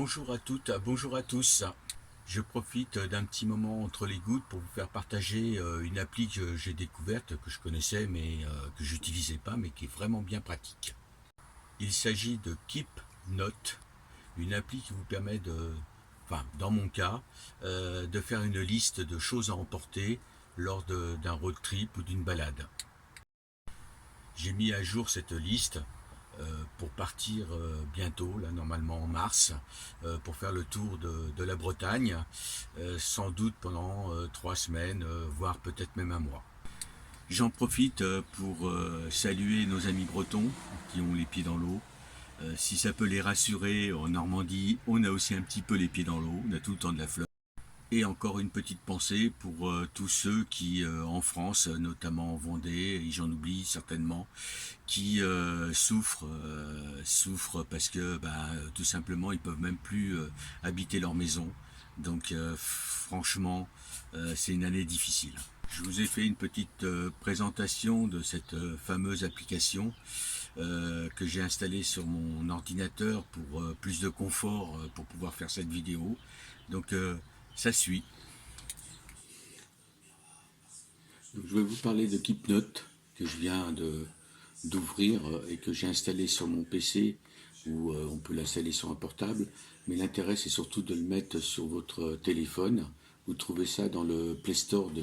Bonjour à toutes, bonjour à tous. Je profite d'un petit moment entre les gouttes pour vous faire partager une appli que j'ai découverte, que je connaissais mais que j'utilisais pas, mais qui est vraiment bien pratique. Il s'agit de Keep Note, une appli qui vous permet enfin dans mon cas, de faire une liste de choses à emporter lors d'un road trip ou d'une balade. J'ai mis à jour cette liste pour partir bientôt, là normalement en mars, pour faire le tour de la Bretagne, sans doute pendant 3 semaines, voire peut-être même un mois. J'en profite pour saluer nos amis bretons qui ont les pieds dans l'eau. Si ça peut les rassurer, en Normandie, on a aussi un petit peu les pieds dans l'eau, on a tout le temps de la flotte. Et encore une petite pensée pour tous ceux qui, en France, notamment en Vendée, et j'en oublie certainement, qui souffrent parce que tout simplement ils peuvent même plus habiter leur maison. Donc franchement, c'est une année difficile. Je vous ai fait une petite présentation de cette fameuse application que j'ai installée sur mon ordinateur pour plus de confort pour pouvoir faire cette vidéo. Donc ça suit. Donc, je vais vous parler de KeepNote que je viens d'ouvrir et que j'ai installé sur mon PC, où on peut l'installer sur un portable. Mais l'intérêt, c'est surtout de le mettre sur votre téléphone. Vous trouvez ça dans le Play Store de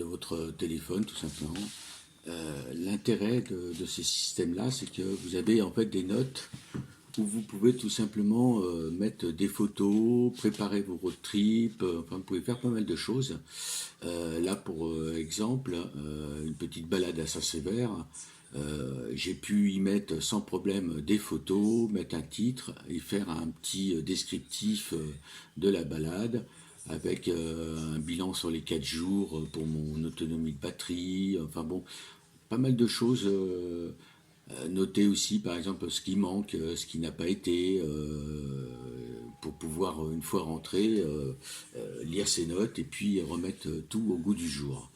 votre téléphone, tout simplement. L'intérêt de ces systèmes-là, c'est que vous avez en fait des notes où vous pouvez tout simplement mettre des photos, préparer vos road trips, enfin vous pouvez faire pas mal de choses. Là pour exemple, une petite balade à Saint-Sever, j'ai pu y mettre sans problème des photos, mettre un titre et faire un petit descriptif de la balade avec un bilan sur les 4 jours pour mon autonomie de batterie, enfin bon, pas mal de choses. Noter aussi par exemple ce qui manque, ce qui n'a pas été, pour pouvoir une fois rentré lire ses notes et puis remettre tout au goût du jour.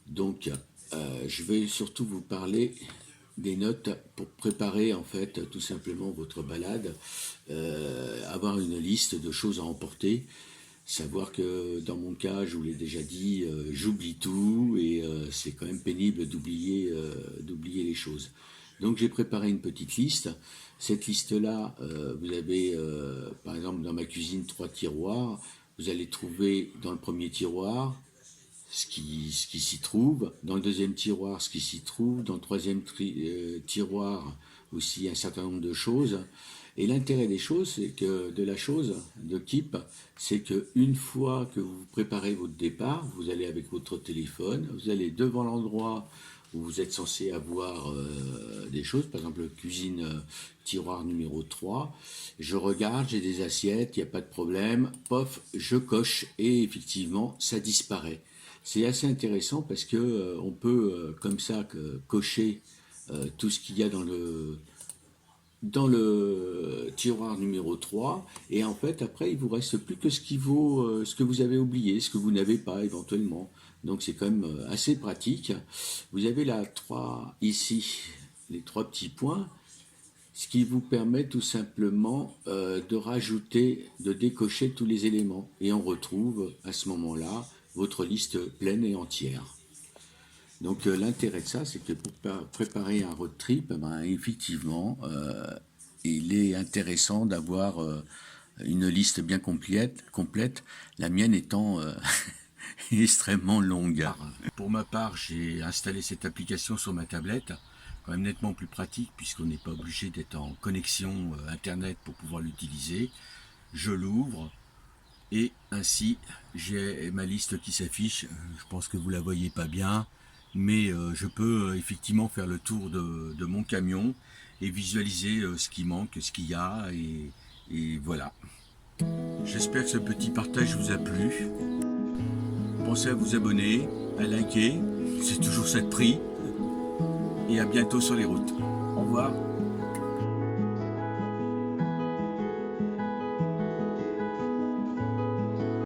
Donc je vais surtout vous parler des notes pour préparer en fait tout simplement votre balade, avoir une liste de choses à emporter. Savoir que dans mon cas, je vous l'ai déjà dit, j'oublie tout et c'est quand même pénible d'oublier les choses. Donc j'ai préparé une petite liste. Cette liste-là, vous avez par exemple dans ma cuisine 3 tiroirs. Vous allez trouver dans le premier tiroir ce qui s'y trouve, dans le deuxième tiroir ce qui s'y trouve, dans le troisième tiroir aussi un certain nombre de choses. Et l'intérêt des choses, c'est que de la chose de Keep, c'est que une fois que vous préparez votre départ, vous allez avec votre téléphone, vous allez devant l'endroit où vous êtes censé avoir des choses, par exemple cuisine tiroir numéro 3, je regarde, j'ai des assiettes, il n'y a pas de problème, pof, je coche et effectivement ça disparaît. C'est assez intéressant parce que on peut comme ça cocher tout ce qu'il y a dans le tiroir numéro 3 et en fait après il vous reste plus que ce que vous avez oublié, ce que vous n'avez pas éventuellement. Donc c'est quand même assez pratique. Vous avez là ici les 3 petits points, ce qui vous permet tout simplement de rajouter, de décocher tous les éléments et on retrouve à ce moment-là votre liste pleine et entière. Donc l'intérêt de ça, c'est que pour préparer un road trip, effectivement, il est intéressant d'avoir une liste bien complète, la mienne étant extrêmement longue. Pour ma part, j'ai installé cette application sur ma tablette, quand même nettement plus pratique puisqu'on n'est pas obligé d'être en connexion Internet pour pouvoir l'utiliser. Je l'ouvre. Et ainsi, j'ai ma liste qui s'affiche. Je pense que vous la voyez pas bien, mais je peux effectivement faire le tour de mon camion et visualiser ce qui manque, ce qu'il y a, et voilà. J'espère que ce petit partage vous a plu. Pensez à vous abonner, à liker, c'est toujours ça de prix. Et à bientôt sur les routes. Au revoir.